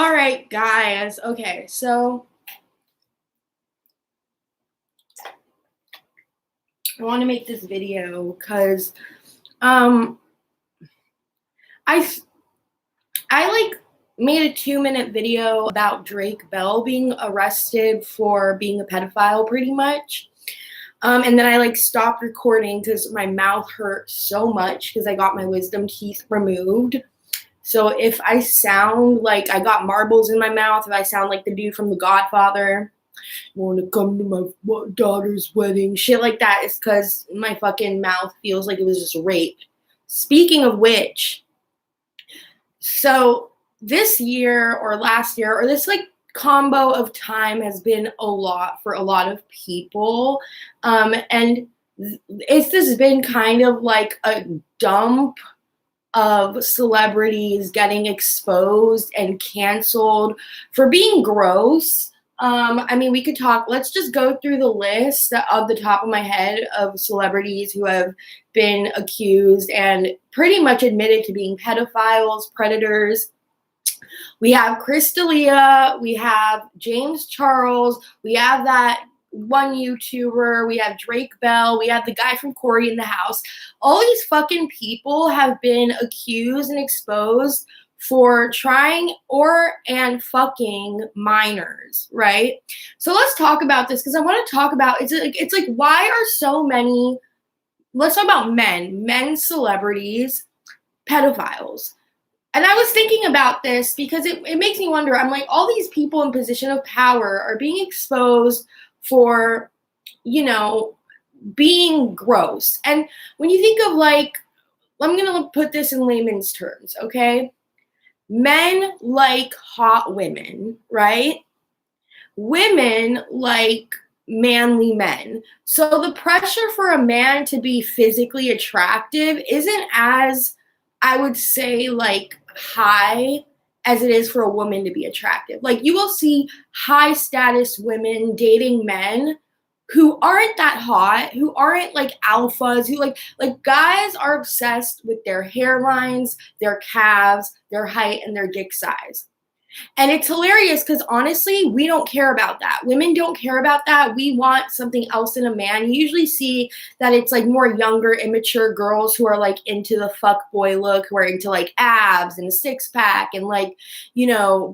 All right, guys. Okay, so I want to make this video because I like made a 2-minute video about Drakebell being arrested for being a pedophile pretty much. And then I like stopped recording because my mouth hurt so much because I got my wisdom teeth removed. So if I sound like I got marbles in my mouth, if I sound like the dude from The Godfather, want to come to my daughter's wedding, shit like that, is because my fucking mouth feels like it was just raped. Speaking of which, so this year or last year or this like combo of time has been a lot for a lot of people. And it's just been kind of like a dump of celebrities getting exposed and canceled for being gross. I mean, we could talk, let's just go through the list of the top of my head of celebrities who have been accused and pretty much admitted to being pedophiles, predators. We have chrisd'elia, we have James Charles, we have that one YouTuber, we have Drakebell, we have the guy from Corey in the House. All these fucking people have been accused and exposed for trying and fucking minors, right? So let's talk about this because I want to talk about it's like why are so many, let's talk about men celebrities, pedophiles. And I was thinking about this because it makes me wonder. I'm like, all these people in position of power are being exposed for, being gross. And when you think of like, I'm going to put this in layman's terms, okay? Men like hot women, right? Women like manly men. So the pressure for a man to be physically attractive isn't as, I would say, like high as it is for a woman to be attractive. Like you will see high status women dating men who aren't that hot, who aren't like alphas, who like guys are obsessed with their hairlines, their calves, their height, and their dick size. And it's hilarious because honestly, we don't care about that. Women don't care about that. We want something else in a man. You usually see that it's like more younger, immature girls who are like into the fuck boy look, who are into like abs and a six pack and like,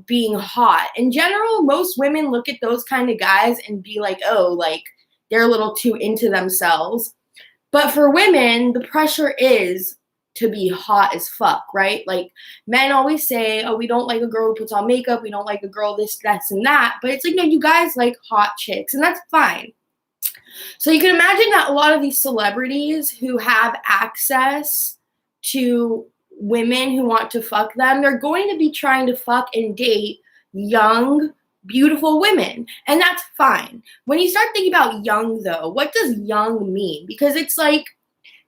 being hot. In general, most women look at those kind of guys and be like, oh, like they're a little too into themselves. But for women, the pressure is to be hot as fuck, right? Like men always say, oh, we don't like a girl who puts on makeup. We don't like a girl this, and that. But it's like, no, you guys like hot chicks, and that's fine. So you can imagine that a lot of these celebrities who have access to women who want to fuck them, they're going to be trying to fuck and date young, beautiful women. And that's fine. When you start thinking about young, though, what does young mean? Because it's like,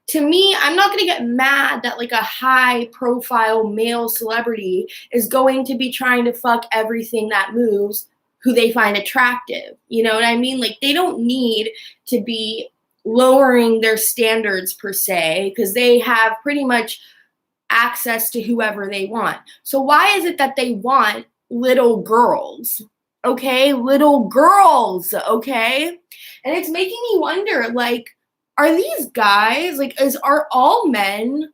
to me, I'm not going to get mad that like a high profile male celebrity is going to be trying to fuck everything that moves who they find attractive. You know what I mean? Like they don't need to be lowering their standards per se because they have pretty much access to whoever they want. So why is it that they want little girls? Okay, little girls, okay? And it's making me wonder, like, are these guys, like, are all men,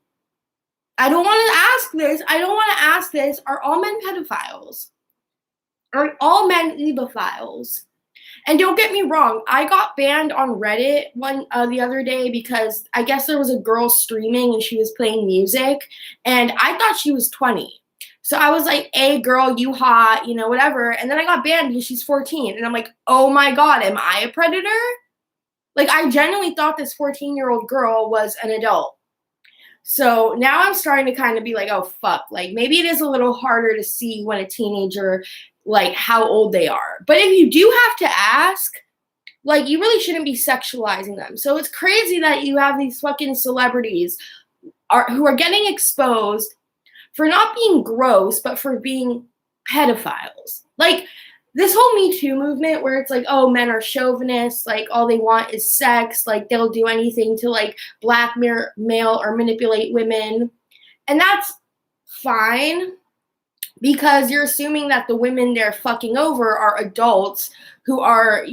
I don't want to ask this, are all men pedophiles? Are all men ebophiles? And don't get me wrong, I got banned on Reddit the other day because I guess there was a girl streaming and she was playing music, and I thought she was 20. So I was like, hey, girl, you hot, whatever. And then I got banned because she's 14. And I'm like, oh my God, am I a predator? Like, I genuinely thought this 14-year-old girl was an adult. So now I'm starting to kind of be like, oh, fuck. Like, maybe it is a little harder to see when a teenager, like, how old they are. But if you do have to ask, like, you really shouldn't be sexualizing them. So it's crazy that you have these fucking celebrities who are getting exposed for not being gross, but for being pedophiles. Like, this whole Me Too movement where it's like, oh, men are chauvinists, like all they want is sex, like they'll do anything to like blackmail or manipulate women. And that's fine. because you're assuming that the women they're fucking over are adults who are,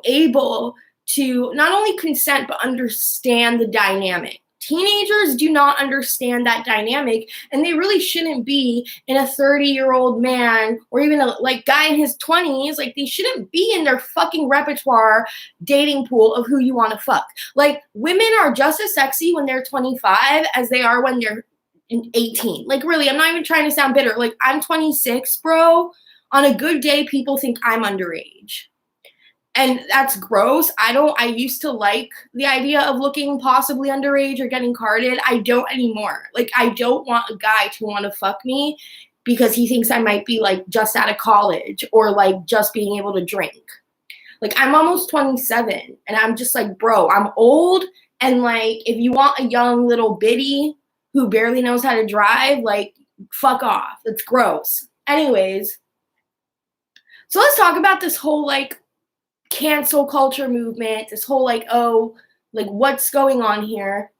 able to not only consent but understand the dynamic. Teenagers do not understand that dynamic, and they really shouldn't be in a 30-year-old man or even a guy in his 20s. Like, they shouldn't be in their fucking repertoire dating pool of who you want to fuck. Like, women are just as sexy when they're 25 as they are when they're 18. Like, really, I'm not even trying to sound bitter. Like, I'm 26, bro. On a good day, people think I'm underage. And that's gross. I used to like the idea of looking possibly underage or getting carded. I don't anymore. Like, I don't want a guy to want to fuck me because he thinks I might be like just out of college or like just being able to drink. Like, I'm almost 27 and I'm just like, bro, I'm old. And like, if you want a young little biddy who barely knows how to drive, like, fuck off. It's gross. Anyways, so let's talk about this whole like cancel culture movement, this whole like, oh, like what's going on here.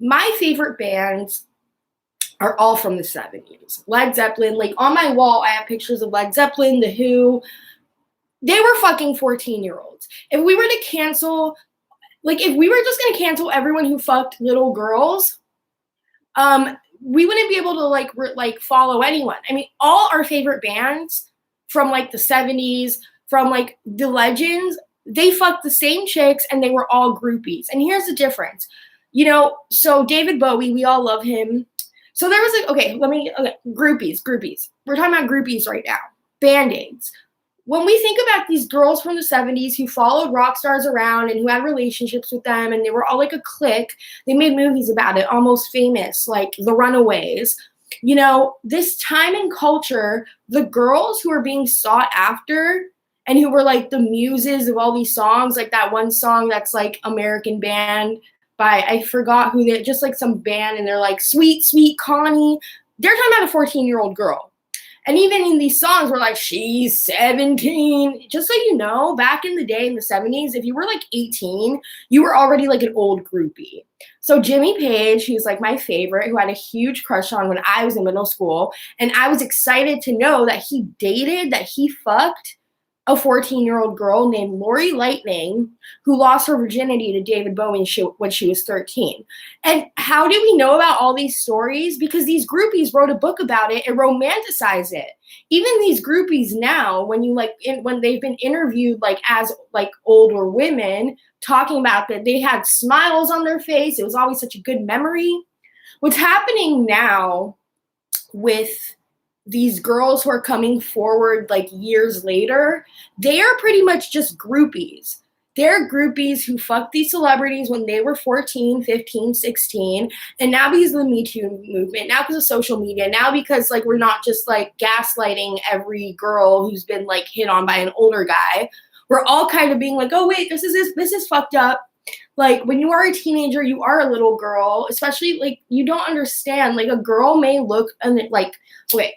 My favorite bands are all from the 70s. Led Zeppelin, like on my wall, I have pictures of Led Zeppelin, The Who. They were fucking 14-year-olds. If we were to cancel, like if we were just going to cancel everyone who fucked little girls, we wouldn't be able to like follow anyone. I mean, all our favorite bands from like the 70s, from like the legends, they fucked the same chicks and they were all groupies. And here's the difference. So David Bowie, we all love him. So there was groupies. We're talking about groupies right now. Band-Aids. When we think about these girls from the 70s who followed rock stars around and who had relationships with them and they were all like a clique, they made movies about it, Almost Famous, like The Runaways. This time and culture, the girls who are being sought after and who were like the muses of all these songs, like that one song that's like American Band by, I forgot who they, just like some band, and they're like, Sweet, Sweet Connie. They're talking about a 14-year-old girl. And even in these songs, we're like, she's 17. Just so you know, back in the day in the 70s, if you were like 18, you were already like an old groupie. So Jimmy Page, who's like my favorite, who I had a huge crush on when I was in middle school, and I was excited to know that he fucked a 14-year-old girl named Lori Lightning, who lost her virginity to David Bowie when she was 13. And how do we know about all these stories? Because these groupies wrote a book about it and romanticized it. Even these groupies now, when they've been interviewed like as like older women talking about that, they had smiles on their face. It was always such a good memory. What's happening now with these girls who are coming forward like years later, they are pretty much just groupies. They're groupies who fucked these celebrities when they were 14, 15, 16. And now because of the Me Too movement, now because of social media, now because like we're not just like gaslighting every girl who's been like hit on by an older guy, we're all kind of being like, oh wait, this is fucked up. Like, when you are a teenager, you are a little girl, especially like you don't understand. Like, a girl may look like, wait.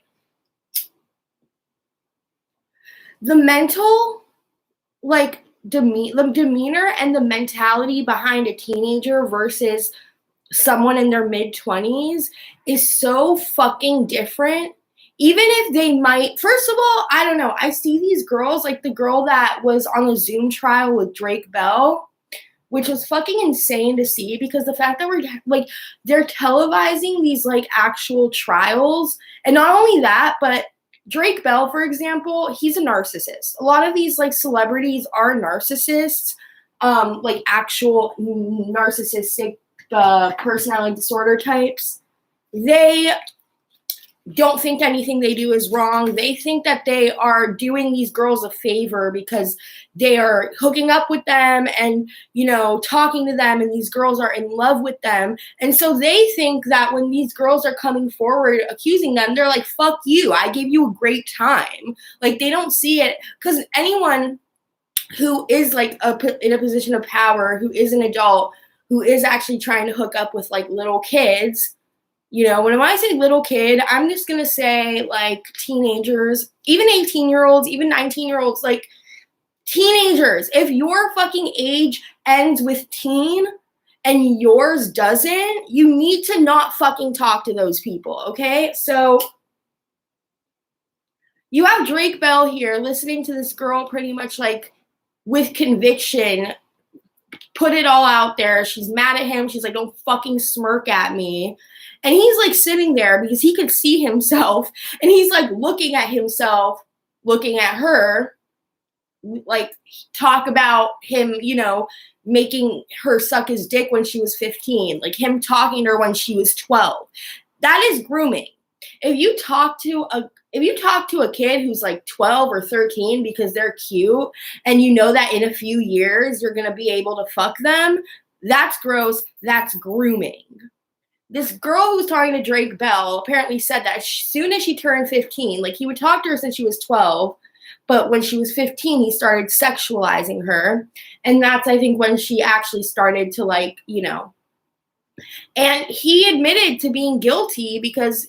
The mental, like, the demeanor and the mentality behind a teenager versus someone in their mid-20s is so fucking different. Even if they might, first of all, I don't know. I see these girls, like the girl that was on the Zoom trial with Drakebell, which was fucking insane to see, because the fact that we're like, they're televising these like actual trials. And not only that, but Drakebell, for example, he's a narcissist. A lot of these like celebrities are narcissists, like actual narcissistic personality disorder types. They don't think anything they do is wrong. They think that they are doing these girls a favor because they are hooking up with them and, talking to them, and these girls are in love with them. And so they think that when these girls are coming forward accusing them, they're like, fuck you, I gave you a great time. Like, they don't see it, because anyone who is like in a position of power, who is an adult, who is actually trying to hook up with like little kids, when I say little kid, I'm just going to say like teenagers, even 18-year-olds, even 19-year-olds, like teenagers. If your fucking age ends with teen and yours doesn't, you need to not fucking talk to those people, okay? So you have Drake Bell here listening to this girl pretty much like with conviction put it all out there. She's mad at him. She's like, don't fucking smirk at me. And he's like sitting there because he could see himself and he's like looking at himself, looking at her, like talk about him, you know, making her suck his dick when she was 15, like him talking to her when she was 12. That is grooming. If you talk to a kid who's like 12 or 13 because they're cute and you know that in a few years you're going to be able to fuck them, that's gross. That's grooming. This girl who was talking to Drake Bell apparently said that as soon as she turned 15, like he would talk to her since she was 12, but when she was 15, he started sexualizing her. And that's, I think, when she actually started to like, you know, and he admitted to being guilty because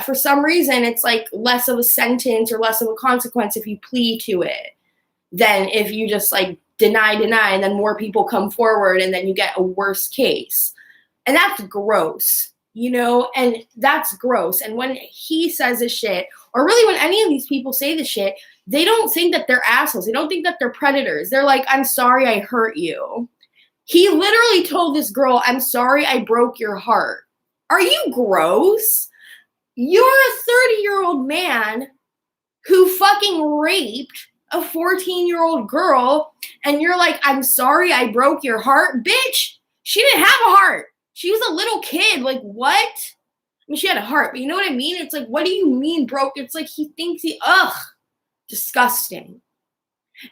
for some reason, it's like less of a sentence or less of a consequence if you plead to it than if you just like deny, and then more people come forward and then you get a worse case. And that's gross, you know, and that's gross. And when he says this shit, or really when any of these people say this shit, they don't think that they're assholes. They don't think that they're predators. They're like, I'm sorry I hurt you. He literally told this girl, I'm sorry I broke your heart. Are you gross? You're a 30-year-old man who fucking raped a 14-year-old girl, and you're like, I'm sorry I broke your heart? Bitch, she didn't have a heart. She was a little kid. Like, what? I mean, she had a heart, but you know what I mean? It's like, what do you mean broke? It's like he thinks disgusting.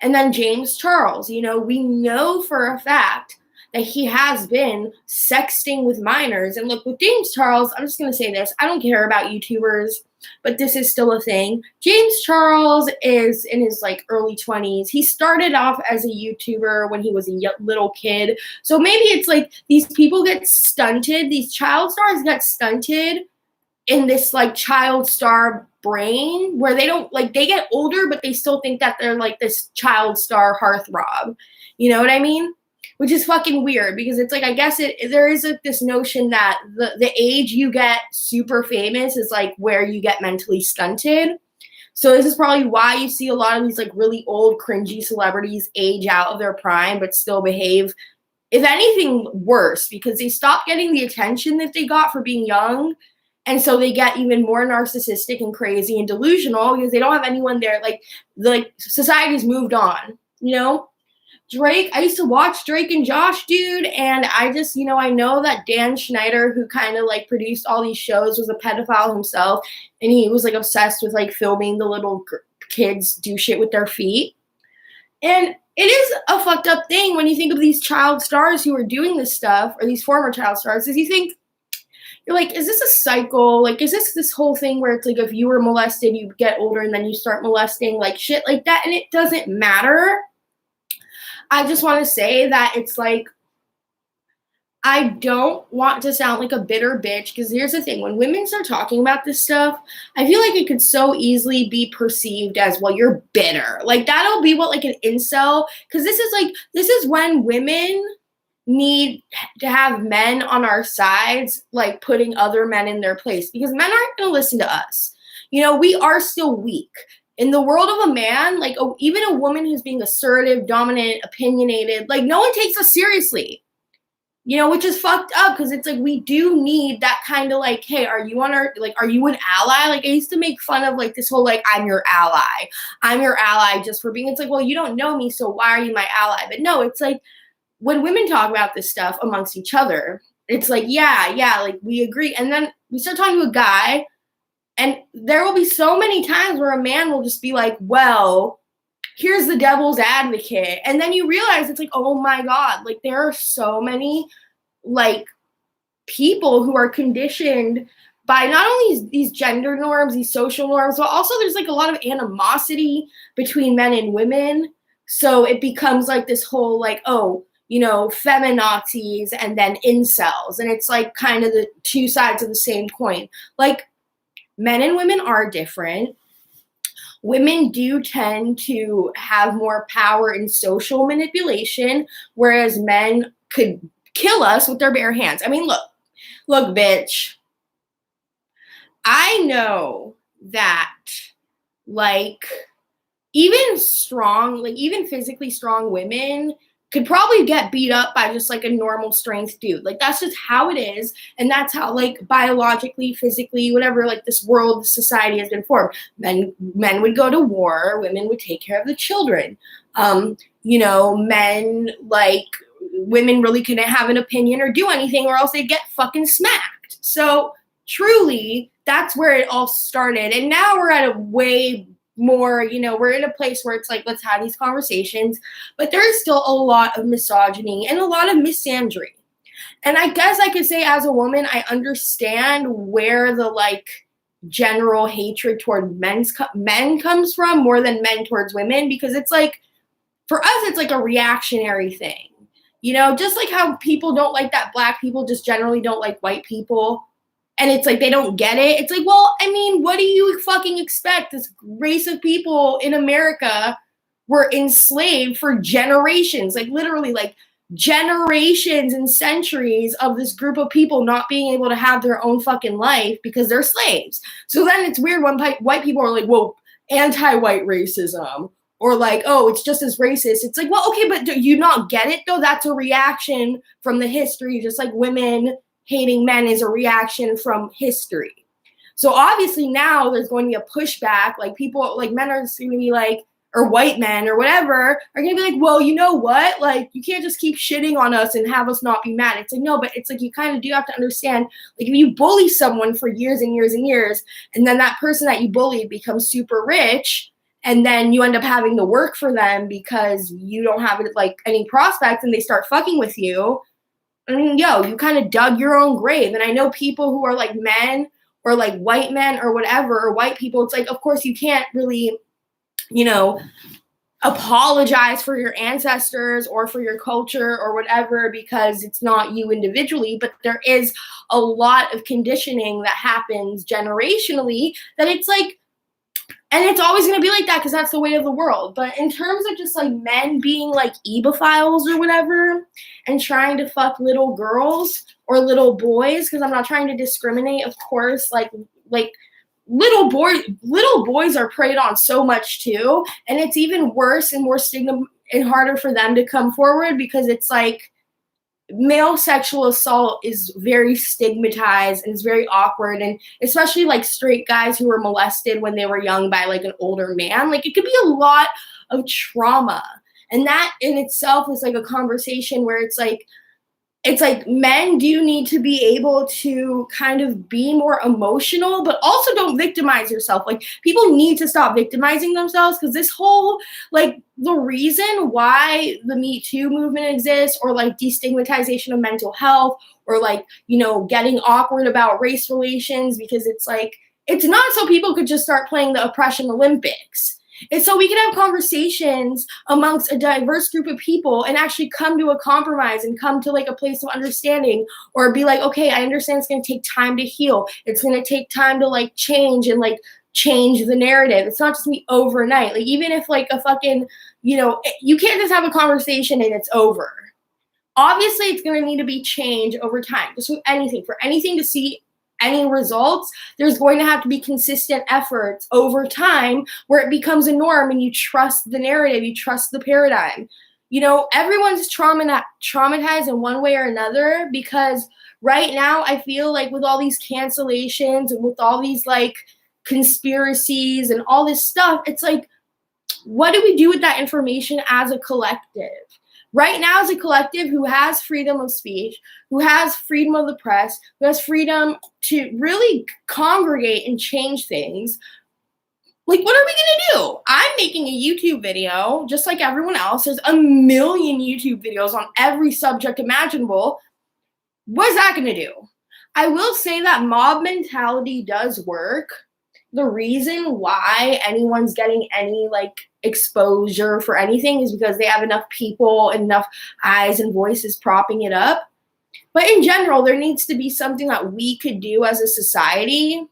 And then James Charles, you know, we know for a fact that he has been sexting with minors. And look, with James Charles, I'm just going to say this. I don't care about YouTubers, but this is still a thing. James Charles is in his like early 20s. He started off as a YouTuber when he was a little kid. So maybe it's like these people get stunted. These child stars get stunted in this like child star brain where they don't like, they get older, but they still think that they're like this child star heartthrob. You know what I mean? Which is fucking weird because it's like, I guess there is this notion that the age you get super famous is like where you get mentally stunted. So this is probably why you see a lot of these like really old cringy celebrities age out of their prime, but still behave, if anything, worse because they stop getting the attention that they got for being young. And so they get even more narcissistic and crazy and delusional because they don't have anyone there. Like society's moved on, you know? Drake, I used to watch Drake and Josh, dude, and I just, you know, I know that Dan Schneider, who kind of like produced all these shows, was a pedophile himself, and he was like obsessed with like filming the little kids do shit with their feet. And it is a fucked up thing when you think of these child stars who are doing this stuff, or these former child stars, is you think, you're like, is this a cycle? Like, is this whole thing where it's like if you were molested, you get older and then you start molesting, like shit like that, and it doesn't matter. I just want to say that it's like, I don't want to sound like a bitter bitch because here's the thing. When women start talking about this stuff, I feel like it could so easily be perceived as, well, you're bitter. Like that'll be what like an incel, because this is when women need to have men on our sides, like putting other men in their place because men aren't going to listen to us. You know, we are still weak. In the world of a man, like even a woman who's being assertive, dominant, opinionated, like no one takes us seriously, you know, which is fucked up because it's like we do need that kind of like, hey, are you are you an ally? Like I used to make fun of like this whole like, I'm your ally just for being, it's like, well, you don't know me, so why are you my ally? But no, it's like when women talk about this stuff amongst each other, it's like, yeah, like we agree. And then we start talking to a guy, and there will be so many times where a man will just be like, well, here's the devil's advocate. And then you realize it's like, oh my God, like there are so many like people who are conditioned by not only these gender norms, these social norms, but also there's like a lot of animosity between men and women. So it becomes like this whole like, oh, you know, feminazis and then incels. And it's like kind of the two sides of the same coin. Like, men and women are different. Women do tend to have more power in social manipulation, whereas men could kill us with their bare hands. I mean, look, bitch. I know that like even physically strong women could probably get beat up by just like a normal strength dude. Like that's just how it is, and that's how like biologically, physically, whatever, like this world, society has been formed. Men would go to war, women would take care of the children. Men, like, women really couldn't have an opinion or do anything, or else they'd get fucking smacked. So truly, that's where it all started. And now we're at a way more, we're in a place where it's like, let's have these conversations, but there is still a lot of misogyny and a lot of misandry. And I guess I could say, as a woman, I understand where the like general hatred toward men comes from more than men towards women, because it's like, for us, it's like a reactionary thing. Just like how people don't like that black people just generally don't like white people. And it's like they don't get it. It's like, well, I mean, what do you fucking expect? This race of people in America were enslaved for generations, like literally like generations and centuries of this group of people not being able to have their own fucking life because they're slaves. So then it's weird when white people are like, whoa, anti-white racism. Or like, oh, it's just as racist. It's like, well, okay, but do you not get it, though? That's a reaction from the history, just like women hating men is a reaction from history. So obviously now there's going to be a pushback. Like people, like men are going to be like, or white men or whatever, are going to be like, well, you know what? Like, you can't just keep shitting on us and have us not be mad. It's like, no, but it's like, you kind of do have to understand, like, if you bully someone for years and years and years, and then that person that you bullied becomes super rich, and then you end up having to work for them because you don't have like any prospects, and they start fucking with you. I mean, you kind of dug your own grave. And I know people who are like men or like white men or whatever, or white people, it's like, of course you can't really, apologize for your ancestors or for your culture or whatever, because it's not you individually, but there is a lot of conditioning that happens generationally that it's like, and it's always going to be like that because that's the way of the world. But in terms of just like men being like ebophiles or whatever and trying to fuck little girls or little boys, because I'm not trying to discriminate, of course, like little boys are preyed on so much too. And it's even worse and more stigma and harder for them to come forward, because it's like male sexual assault is very stigmatized and it's very awkward, and especially like straight guys who were molested when they were young by like an older man, like it could be a lot of trauma, and that in itself is like a conversation where it's like men do need to be able to kind of be more emotional, but also don't victimize yourself. Like, people need to stop victimizing themselves, because this whole, like, the reason why the Me Too movement exists, or like destigmatization of mental health, or like, getting awkward about race relations, because it's like, it's not so people could just start playing the oppression Olympics. It's so we can have conversations amongst a diverse group of people and actually come to a compromise and come to like a place of understanding, or be like, okay, I understand it's going to take time to heal. It's going to take time to like change and like change the narrative. It's not just me overnight. Like, even if like a fucking, you can't just have a conversation and it's over. Obviously, it's going to need to be change over time. Just with anything, for anything to see any results, there's going to have to be consistent efforts over time where it becomes a norm and you trust the narrative, you trust the paradigm. Everyone's traumatized in one way or another, because right now I feel like with all these cancellations and with all these like conspiracies and all this stuff, it's like, what do we do with that information as a collective? Right now, as a collective who has freedom of speech, who has freedom of the press, who has freedom to really congregate and change things, like, what are we going to do? I'm making a YouTube video just like everyone else. There's a million YouTube videos on every subject imaginable. What is that going to do? I will say that mob mentality does work. The reason why anyone's getting any like exposure for anything is because they have enough people, enough eyes and voices propping it up. But in general, there needs to be something that we could do as a society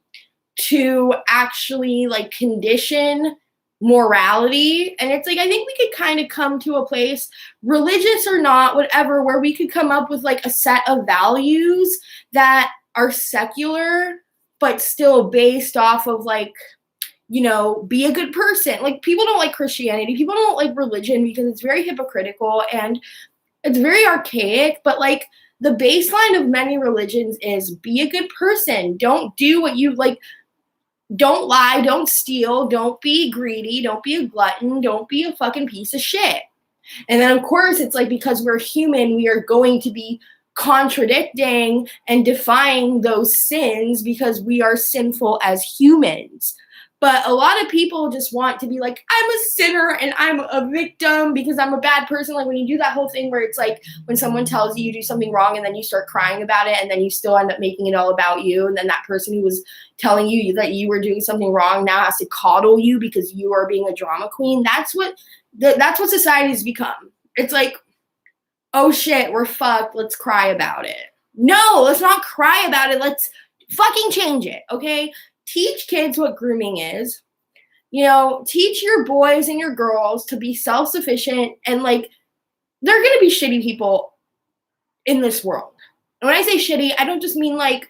to actually like condition morality. And it's like, I think we could kind of come to a place, religious or not, whatever, where we could come up with like a set of values that are secular, but still based off of like, be a good person. Like, people don't like Christianity. People don't like religion because it's very hypocritical and it's very archaic. But, like, the baseline of many religions is be a good person. Don't do what you like. Don't lie. Don't steal. Don't be greedy. Don't be a glutton. Don't be a fucking piece of shit. And then, of course, it's like, because we're human, we are going to be contradicting and defying those sins because we are sinful as humans. But a lot of people just want to be like, I'm a sinner and I'm a victim because I'm a bad person. Like, when you do that whole thing where it's like when someone tells you do something wrong and then you start crying about it and then you still end up making it all about you. And then that person who was telling you that you were doing something wrong now has to coddle you because you are being a drama queen. That's what society's become. It's like, oh shit, we're fucked. Let's cry about it. No, let's not cry about it. Let's fucking change it, okay? Teach kids what grooming is. Teach your boys and your girls to be self-sufficient, and like, they're gonna be shitty people in this world. And when I say shitty, I don't just mean like,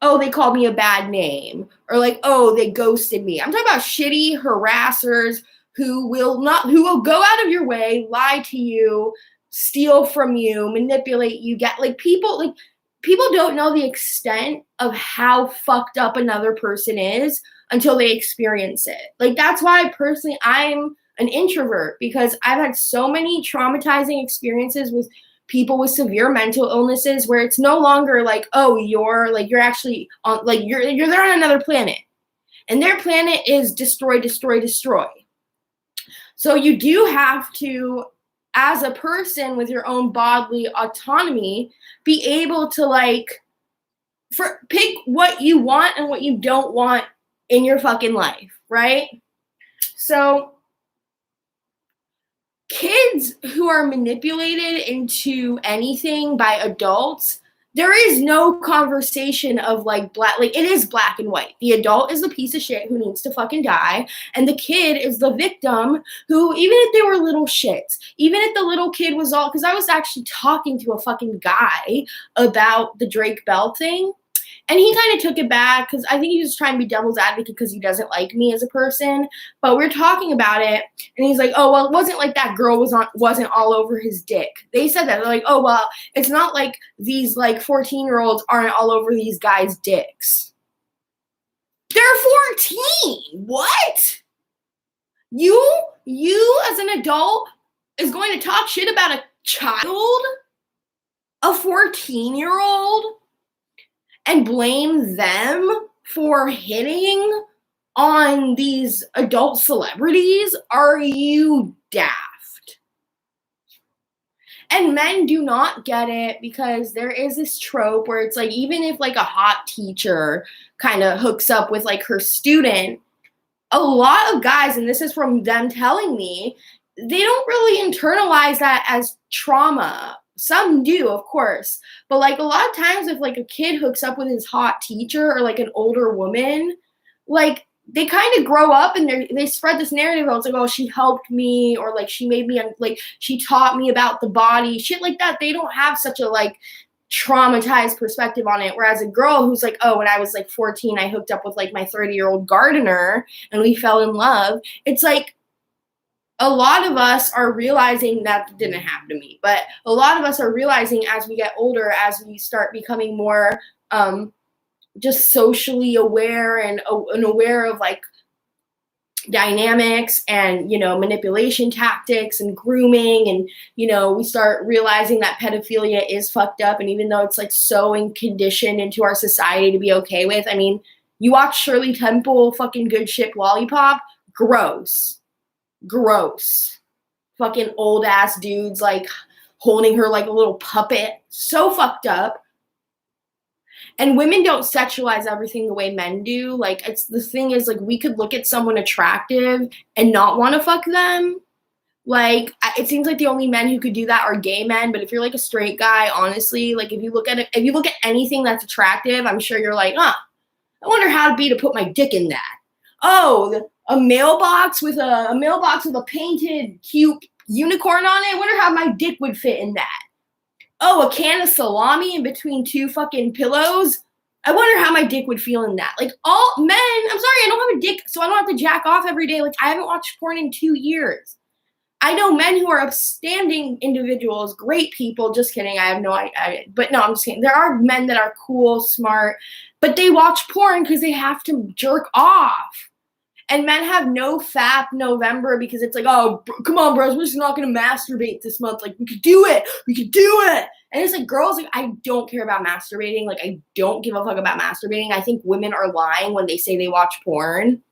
oh, they called me a bad name, or like, oh, they ghosted me. I'm talking about shitty harassers who will go out of your way, lie to you, steal from you, manipulate you, people don't know the extent of how fucked up another person is until they experience it. Like, that's why personally I'm an introvert, because I've had so many traumatizing experiences with people with severe mental illnesses where it's no longer like, oh, you're actually on, like, you're there on another planet. And their planet is destroy, destroy, destroy. So you do have to, as a person with your own bodily autonomy, be able to pick what you want and what you don't want in your fucking life, right? So kids who are manipulated into anything by adults, there is no conversation of it is black and white. The adult is the piece of shit who needs to fucking die, and the kid is the victim who, even if they were little shits, even if the little kid was all, because I was actually talking to a fucking guy about the drakebell thing, and he kind of took it back because I think he was trying to be devil's advocate because he doesn't like me as a person. But we're talking about it, and he's like, "Oh, well, it wasn't like that girl wasn't all over his dick." They said that. They're like, "Oh, well, it's not like these 14-year-olds aren't all over these guys' dicks." They're 14. What? You as an adult is going to talk shit about a child, a 14-year-old? And blame them for hitting on these adult celebrities? Are you daft? And men do not get it, because there is this trope where it's like, even if a hot teacher kind of hooks up with her student, a lot of guys, and this is from them telling me, they don't really internalize that as trauma. Some do, of course, but a lot of times if a kid hooks up with his hot teacher or an older woman, they kind of grow up and they spread this narrative of, it's like, oh, she helped me, or she made me, she taught me about the body, shit like that. They don't have such a traumatized perspective on it. Whereas a girl who's like, oh, when I was 14, I hooked up with my 30-year-old gardener and we fell in love. It's a lot of us are realizing that didn't happen to me, but a lot of us are realizing as we get older, as we start becoming more just socially aware and aware of dynamics and, manipulation tactics and grooming. And, we start realizing that pedophilia is fucked up. And even though it's so conditioned into our society to be okay with, I mean, you watch Shirley Temple fucking Good Ship Lollipop, gross. Fucking old ass dudes holding her like a little puppet. So fucked up. And women don't sexualize everything the way men do. It's the thing is, we could look at someone attractive and not want to fuck them. It seems like the only men who could do that are gay men. But if you're a straight guy, honestly, if you look at anything that's attractive, I'm sure you're I wonder how it'd be to put my dick in that. Oh, a mailbox with a painted cute unicorn on it. I wonder how my dick would fit in that. Oh, a can of salami in between two fucking pillows. I wonder how my dick would feel in that. Like, all men, I'm sorry, I don't have a dick, so I don't have to jack off every day. Like, I haven't watched porn in 2 years. I know men who are upstanding individuals, great people. Just kidding. I have no idea. But no, I'm just kidding. There are men that are cool, smart, but they watch porn because they have to jerk off. And men have no FAP November because it's like, oh, come on, bros, we're just not going to masturbate this month. Like, we could do it. We could do it. And it's like, girls, like, I don't care about masturbating. Like, I don't give a fuck about masturbating. I think women are lying when they say they watch porn.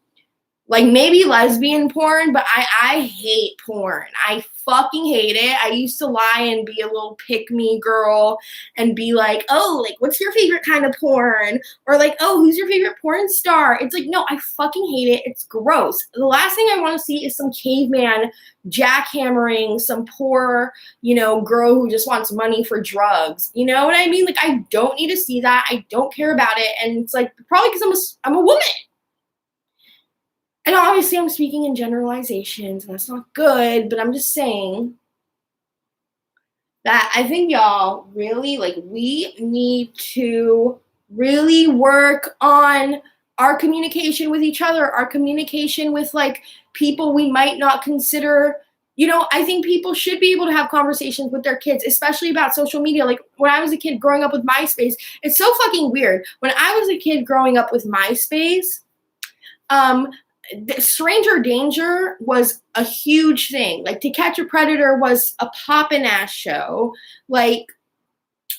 Like, maybe lesbian porn, but I hate porn. I fucking hate it. I used to lie and be a little pick-me girl and be like, oh, like, what's your favorite kind of porn? Or like, oh, who's your favorite porn star? It's like, no, I fucking hate it. It's gross. The last thing I want to see is some caveman jackhammering some poor, girl who just wants money for drugs. You know what I mean? Like, I don't need to see that. I don't care about it. And it's like, probably because I'm a woman. And obviously I'm speaking in generalizations, and that's not good, but I'm just saying that I think y'all really, like, we need to really work on our communication with each other, our communication with, like, people we might not consider. I think people should be able to have conversations with their kids, especially about social media. Like, when I was a kid growing up with MySpace, it's so fucking weird. When I was a kid growing up with MySpace, stranger danger was a huge thing. Like, To Catch a Predator was a poppin' ass show. Like,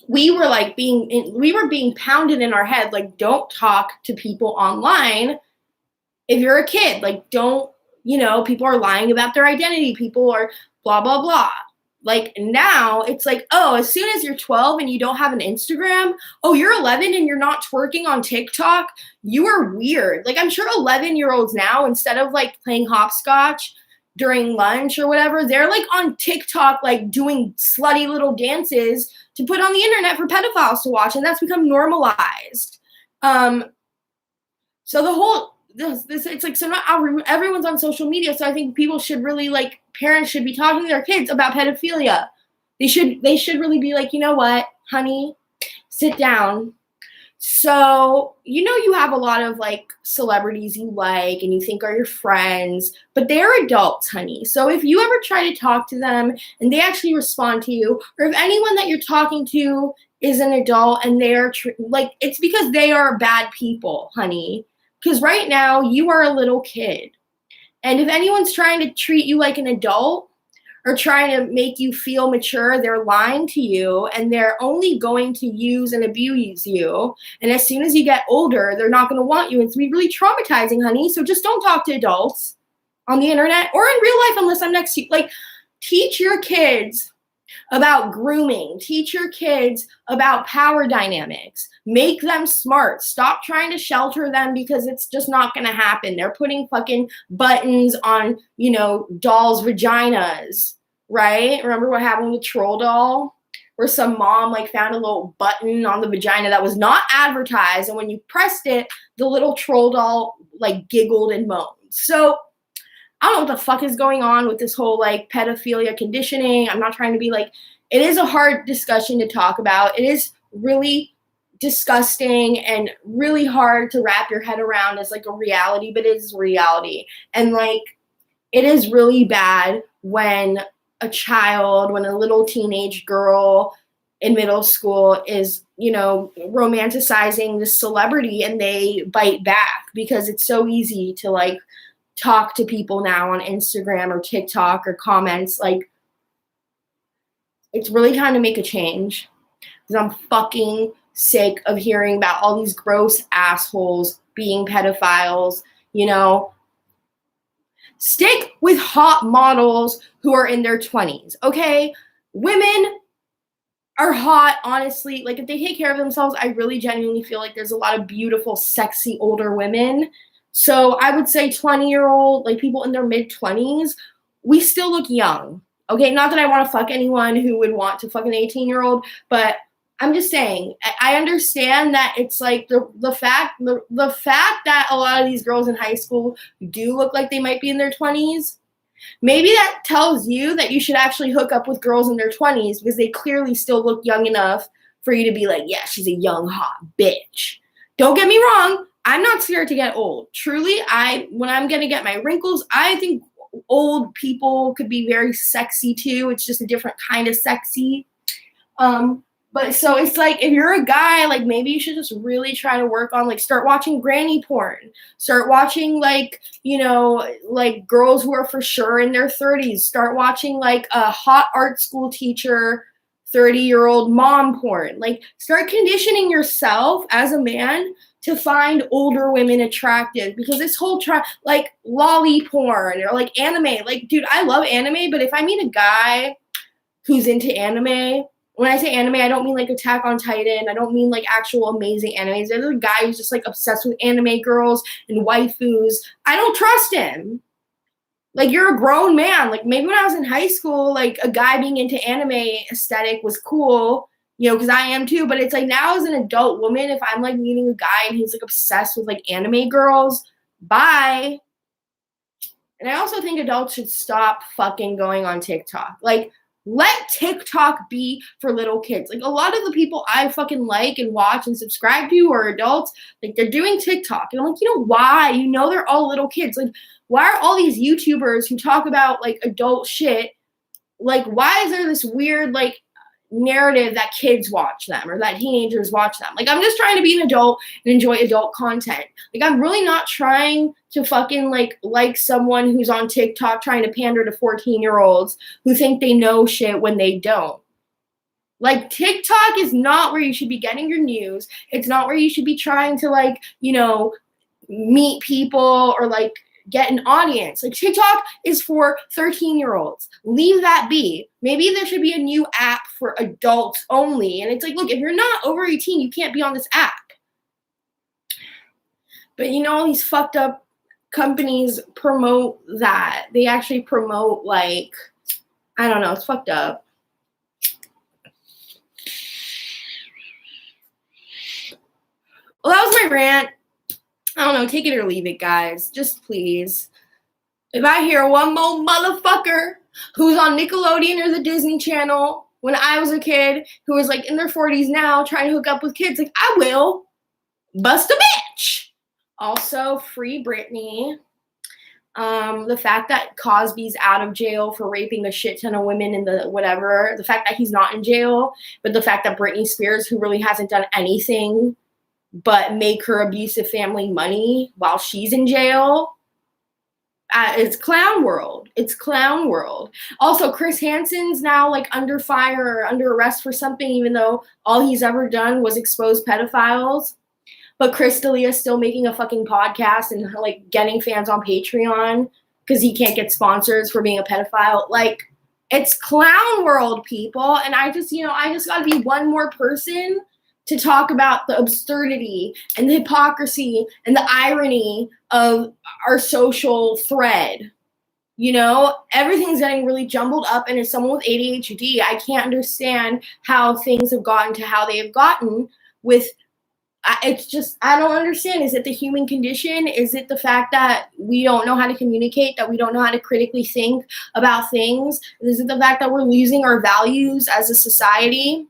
we were being pounded in our head, like, don't talk to people online if you're a kid. Like, don't, people are lying about their identity, people are blah blah blah. Like, now it's like, oh, as soon as you're 12 and you don't have an Instagram, oh, you're 11 and you're not twerking on TikTok, you are weird. Like, I'm sure 11-year-olds now, instead of, like, playing hopscotch during lunch or whatever, they're, like, on TikTok, like, doing slutty little dances to put on the internet for pedophiles to watch, and that's become normalized. So the whole, it's like, so not everyone's on social media, so I think people should really, like, parents should be talking to their kids about pedophilia. They should really be like, you know what, honey, sit down. So, you have a lot of, like, celebrities you like and you think are your friends, but they're adults, honey. So if you ever try to talk to them and they actually respond to you, or if anyone that you're talking to is an adult and they're like, it's because they are bad people, honey. Because right now you are a little kid. And if anyone's trying to treat you like an adult or trying to make you feel mature, they're lying to you, and they're only going to use and abuse you. And as soon as you get older, they're not going to want you. It's going to be really traumatizing, honey. So just don't talk to adults on the internet or in real life unless I'm next to you. Like, teach your kids about grooming. Teach your kids about power dynamics. Make them smart. Stop trying to shelter them because it's just not going to happen. They're putting fucking buttons on, dolls' vaginas, right? Remember what happened with Troll Doll? Where some mom, like, found a little button on the vagina that was not advertised, and when you pressed it, the little troll doll, like, giggled and moaned. So I don't know what the fuck is going on with this whole, like, pedophilia conditioning. I'm not trying to be like, it is a hard discussion to talk about. It is really disgusting and really hard to wrap your head around as, like, a reality, but it is reality. And, like, it is really bad when when a little teenage girl in middle school is, romanticizing this celebrity and they bite back because it's so easy to, like, talk to people now on Instagram or TikTok or comments. Like, it's really time to make a change because I'm fucking sick of hearing about all these gross assholes being pedophiles. Stick with hot models who are in their 20s, okay? Women are hot, honestly. Like, if they take care of themselves, I really genuinely feel like there's a lot of beautiful, sexy older women. So I would say 20-year-old, like, people in their mid-20s, we still look young. Okay, not that I want to fuck anyone who would want to fuck an 18-year-old, but I'm just saying, I understand that it's like the fact that a lot of these girls in high school do look like they might be in their 20s. Maybe that tells you that you should actually hook up with girls in their 20s because they clearly still look young enough for you to be like, yeah, she's a young, hot bitch. Don't get me wrong, I'm not scared to get old. Truly, when I'm going to get my wrinkles, I think old people could be very sexy too. It's just a different kind of sexy. But so it's like, if you're a guy, like maybe you should just really try to work on, like, start watching granny porn, start watching, like, you know, like girls who are for sure in their 30s, start watching like a hot art school teacher 30-year-old mom porn. Like, start conditioning yourself as a man to find older women attractive, because this whole like lolly porn or like anime, like, dude, I love anime, but if I meet a guy who's into anime, when I say anime, I don't mean like Attack on Titan. I don't mean like actual amazing animes. There's a guy who's just like obsessed with anime girls and waifus. I don't trust him. Like, you're a grown man. Like, maybe when I was in high school, like a guy being into anime aesthetic was cool, you know, because I am too. But it's like, now as an adult woman, if I'm like meeting a guy and he's like obsessed with like anime girls, bye. And I also think adults should stop fucking going on TikTok. Like, let TikTok be for little kids. Like, a lot of the people I fucking like and watch and subscribe to are adults. Like, they're doing TikTok. And I'm like, you know why? You know they're all little kids. Like, why are all these YouTubers who talk about, like, adult shit, like, why is there this weird, like, narrative that kids watch them or that teenagers watch them? Like, I'm just trying to be an adult and enjoy adult content. Like, I'm really not trying to fucking like someone who's on TikTok trying to pander to 14-year-olds who think they know shit when they don't. Like, TikTok is not where you should be getting your news. It's not where you should be trying to, like, you know, meet people or like get an audience. Like, TikTok is for 13-year-olds. Leave that be. Maybe there should be a new app for adults only. And it's like, look, if you're not over 18, you can't be on this app. But you know, all these fucked up companies promote that. They actually promote, like, I don't know, it's fucked up. Well, that was my rant. I don't know, take it or leave it, guys. Just please. If I hear one more motherfucker who's on Nickelodeon or the Disney Channel when I was a kid, who is like in their 40s now trying to hook up with kids, like, I will bust a bitch. Also, free Britney. The fact that Cosby's out of jail for raping a shit ton of women in the whatever, the fact that he's not in jail, but the fact that Britney Spears, who really hasn't done anything but make her abusive family money while she's in jail, it's clown world. It's clown world. Also, Chris Hansen's now like under fire or under arrest for something, even though all he's ever done was expose pedophiles. But chrisd'elia still making a fucking podcast and like getting fans on Patreon because he can't get sponsors for being a pedophile. Like, it's clown world, people. And I just gotta be one more person to talk about the absurdity and the hypocrisy and the irony of our social thread. You know, everything's getting really jumbled up, and as someone with ADHD, I can't understand how things have gotten to how they have gotten with. It's just, I don't understand. Is it the human condition? Is it the fact that we don't know how to communicate, that we don't know how to critically think about things? Is it the fact that we're losing our values as a society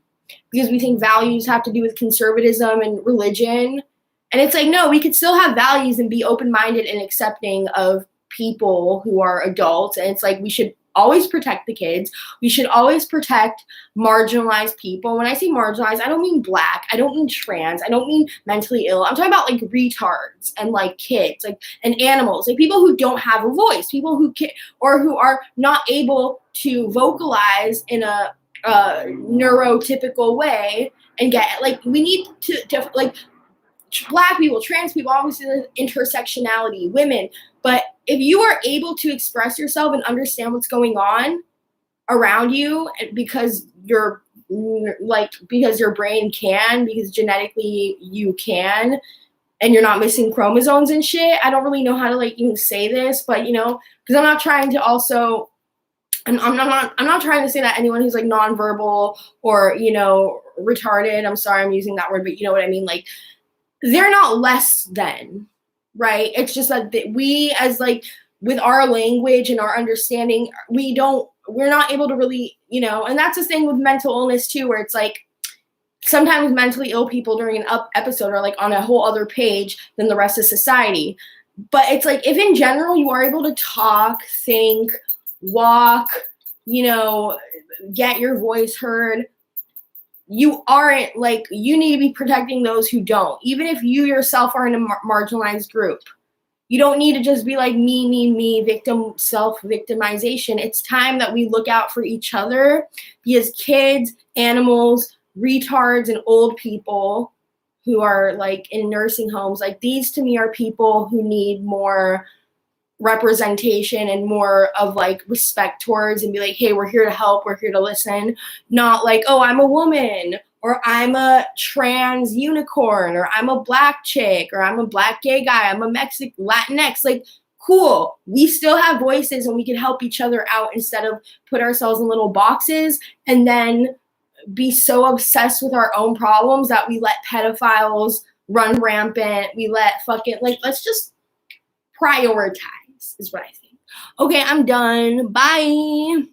because we think values have to do with conservatism and religion? And it's like, no, we could still have values and be open-minded and accepting of people who are adults. And it's like, we should always protect the kids. We should always protect marginalized people. When I say marginalized, I don't mean black. I don't mean trans. I don't mean mentally ill. I'm talking about like retards and like kids, like, and animals, like people who don't have a voice, people who can, or who are not able to vocalize in a neurotypical way and get, like, we need to like, black people, trans people, obviously there's intersectionality, women. But if you are able to express yourself and understand what's going on around you, because your brain can, because genetically you can, and you're not missing chromosomes and shit. I don't really know how to like even say this, but you know, because I'm not trying to also, and I'm not trying to say that anyone who's like nonverbal or, you know, retarded, I'm sorry I'm using that word, but you know what I mean, like, they're not less than, right? It's just that we, as like, with our language and our understanding, we're not able to really, you know, and that's the thing with mental illness too, where it's like, sometimes mentally ill people during an episode are like on a whole other page than the rest of society. But it's like, if in general you are able to talk, think, walk, you know, get your voice heard, you aren't like, you need to be protecting those who don't, even if you yourself are in a marginalized group. You don't need to just be like me, victim, self-victimization. It's time that we look out for each other, because kids, animals, retards, and old people who are like in nursing homes, like these to me are people who need more representation and more of like respect towards, and be like, hey, we're here to help, we're here to listen. Not like, oh, I'm a woman, or I'm a trans unicorn, or I'm a black chick, or I'm a black gay guy, I'm a Mexican Latinx. Like, cool, we still have voices and we can help each other out, instead of put ourselves in little boxes and then be so obsessed with our own problems that we let pedophiles run rampant. We let fucking, like, let's just prioritize, is what I think. Okay, I'm done. Bye.